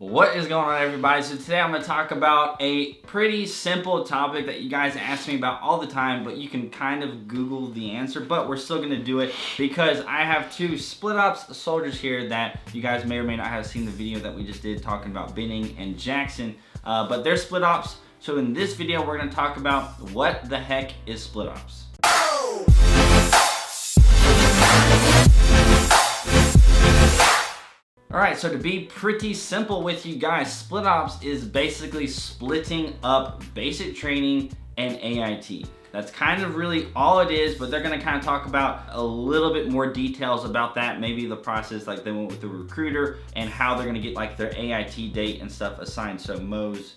What is going on, everybody? So today I'm going to talk about a pretty simple topic that you guys ask me about all the time, but you can kind of Google the answer, but we're still going to do it because I have two split ops soldiers here that you guys may or may not have seen the video that we just did talking about Benning and Jackson, but they're split ops. So in this video, we're going to talk about what the heck is split ops. Alright, so to be pretty simple with you guys, split ops is basically splitting up basic training and AIT. That's kind of really all it is, but they're gonna kind of talk about a little bit more details about that, maybe the process like they went with the recruiter and how they're gonna get like their AIT date and stuff assigned. So Mose.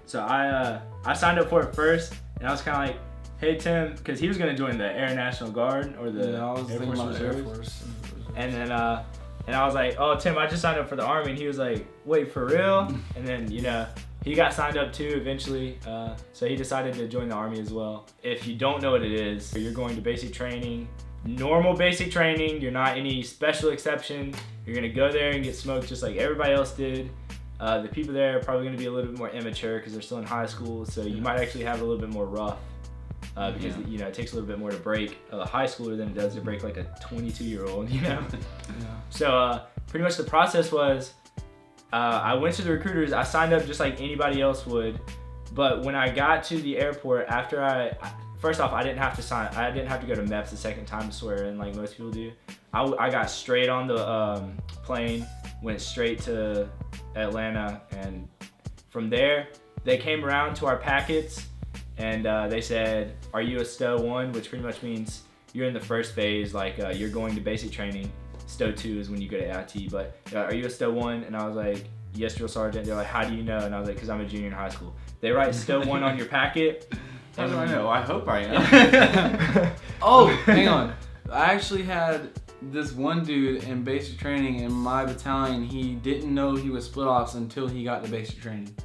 So I signed up for it first, and I was kind of like, hey Tim, because he was gonna join the Air National Guard or the Air Force Reserve. And I was like, oh, Tim, I just signed up for the Army. And he was like, wait, for real? And then, he got signed up too eventually. So he decided to join the Army as well. If you don't know what it is, you're going to basic training, normal basic training. You're not any special exception. You're going to go there and get smoked just like everybody else did. The people there are probably going to be a little bit more immature because they're still in high school. So you might actually have a little bit more rough. Because it takes a little bit more to break a high schooler than it does to break like a 22-year-old, So pretty much the process was, I went to the recruiters. I signed up just like anybody else would, but when I got to the airport, after first off, I didn't have to sign. I didn't have to go to MEPS the second time to swear in like most people do. I got straight on the plane, went straight to Atlanta, and from there they came around to our packets. And they said, are you a STO 1, which pretty much means you're in the first phase, like you're going to basic training. STO 2 is when you go to AIT, but are you a STO 1? And I was like, yes, drill sergeant. They're like, how do you know? And I was like, because I'm a junior in high school. They write STO 1 on your packet. How do I know? I hope I am. Oh, hang on. I actually had this one dude in basic training in my battalion. He didn't know he was split ops until he got to basic training.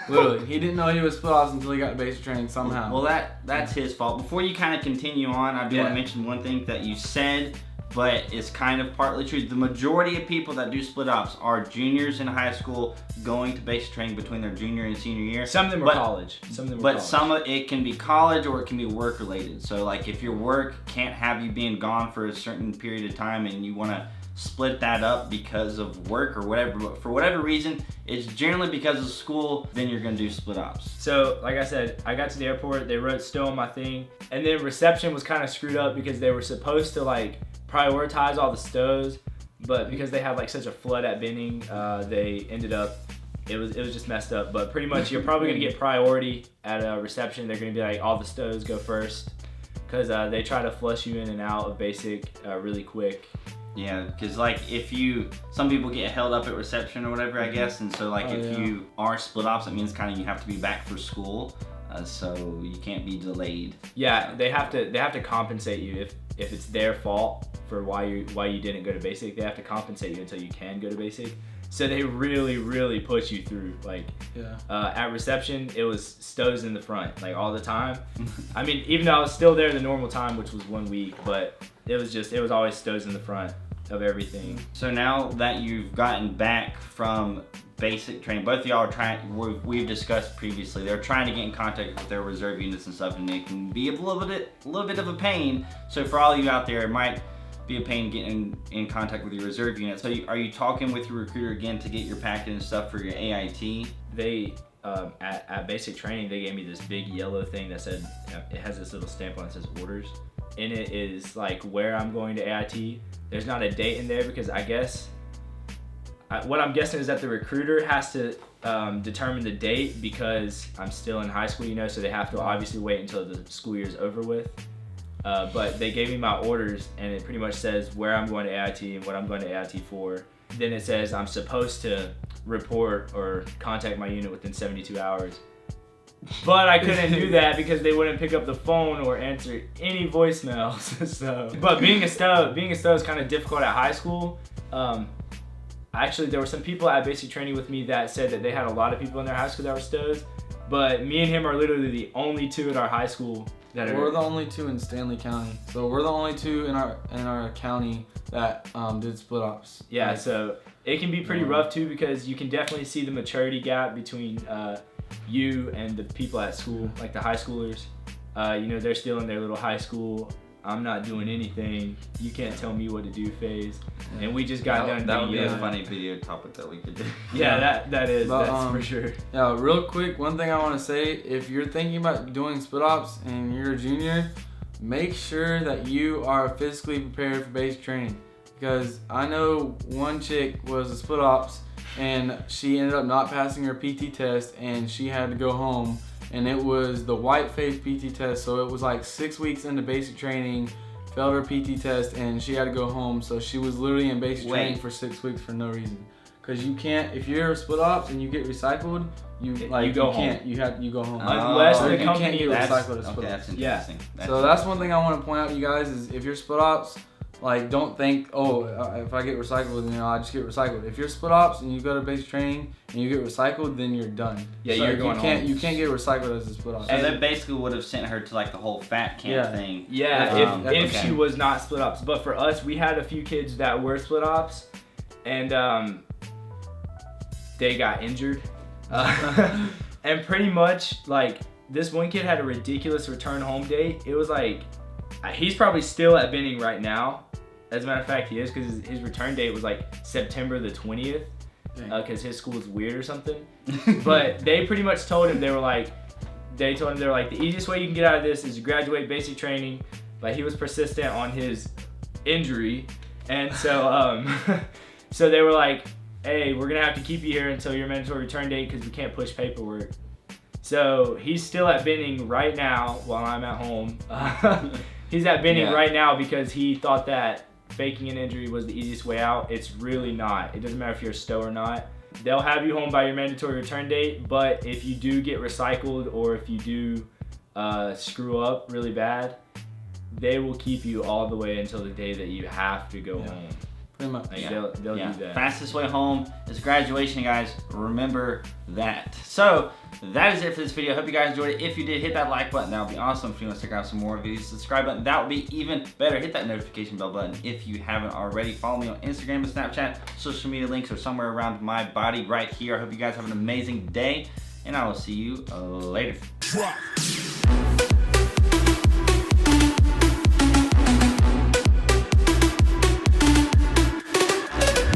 Literally, he didn't know he was split ops until he got to basic training somehow. Well, that's his fault. Before you kind of continue on, I do want to mention one thing that you said, but it's kind of partly true. The majority of people that do split ops are juniors in high school going to basic training between their junior and senior year. Some of them are college. Some of it can be college or it can be work related. So like if your work can't have you being gone for a certain period of time and you want to split that up because of work or whatever, but for whatever reason, it's generally because of school, then you're gonna do split ops. So like I said, I got to the airport, they wrote STO on my thing, and then reception was kind of screwed up because they were supposed to like prioritize all the STOs, but because they had like such a flood at Benning, they ended up, it was just messed up. But pretty much you're probably gonna get priority at a reception. They're gonna be like, all the STOs go first, because they try to flush you in and out of basic really quick. Yeah, because like some people get held up at reception or whatever, I guess, and so like if you are split ops, it means kind of you have to be back for school, so you can't be delayed. Yeah, they have to compensate you if it's their fault for why you didn't go to basic. They have to compensate you until you can go to basic. So they really push you through. Like at reception, it was STOs in the front like all the time. I mean, even though I was still there the normal time, which was 1 week, but it was always STOs in the front of everything. So now that you've gotten back from basic training, both of y'all are trying, we've discussed previously, they're trying to get in contact with their reserve units and stuff, and it can be a little bit of a pain. So for all of you out there, it might be a pain getting in contact with your reserve unit. So are you talking with your recruiter again to get your packet and stuff for your AIT? They at basic training, they gave me this big yellow thing that said, it has this little stamp on it that says orders. In it is like where I'm going to AIT. There's not a date in there because I guess, what I'm guessing is that the recruiter has to determine the date because I'm still in high school, so they have to obviously wait until the school year is over with. But they gave me my orders and it pretty much says where I'm going to AIT and what I'm going to AIT for. Then it says I'm supposed to report or contact my unit within 72 hours. But I couldn't do that because they wouldn't pick up the phone or answer any voicemails. But being a STO is kind of difficult at high school. Actually, there were some people at basic training with me that said that they had a lot of people in their high school that were STOs. But me and him are literally the only two at our high school We're the only two in Stanley County. So we're the only two in our county that did split ops. Yeah, like, so it can be pretty rough too because you can definitely see the maturity gap between you and the people at school, like the high schoolers. You know, they're still in their little high school, I'm not doing anything, you can't tell me what to do phase. And we just got done. That would be a funny video topic that we could do. Yeah, that's for sure. Yeah, real quick, one thing I want to say, if you're thinking about doing split ops and you're a junior, make sure that you are physically prepared for basic training. Because I know one chick was a split ops and she ended up not passing her PT test and she had to go home. And it was the white face PT test, so it was like 6 weeks into basic training, failed her PT test, and she had to go home. So she was literally in basic training for 6 weeks for no reason. Cause you can't, if you're a split ops and you get recycled, you go home. You go home. Unless the you company can't get recycled as split Okay, ops. that's interesting. So that's one thing I want to point out to you guys is if you're split ops, like don't think, if I get recycled, then I just get recycled. If you're split ops and you go to basic training and you get recycled, then you're done. Yeah, so you're going home. You can't get recycled as a split ops. So they basically would have sent her to like the whole fat camp thing. Yeah, if okay. she was not split ops. But for us, we had a few kids that were split ops, and they got injured. And pretty much, like, this one kid had a ridiculous return home date. It was like, he's probably still at Benning right now. As a matter of fact, he is, because his return date was like September the 20th, because his school is weird or something. But they pretty much told him, they were like, the easiest way you can get out of this is to graduate basic training. But he was persistent on his injury, and so so they were like, hey, we're gonna have to keep you here until your mandatory return date because we can't push paperwork. So he's still at Benning right now while I'm at home. He's at Benning right now because he thought that faking an injury was the easiest way out. It's really not. It doesn't matter if you're a stow or not. They'll have you home by your mandatory return date, but if you do get recycled or if you do screw up really bad, they will keep you all the way until the day that you have to go home. Pretty much. Like, they'll do that. Fastest way home is graduation, guys. Remember that. So that is it for this video. Hope you guys enjoyed it. If you did, hit that like button. That would be awesome. If you want to check out some more videos, subscribe button. That would be even better. Hit that notification bell button if you haven't already. Follow me on Instagram and Snapchat. Social media links are somewhere around my body right here. I hope you guys have an amazing day, and I will see you later.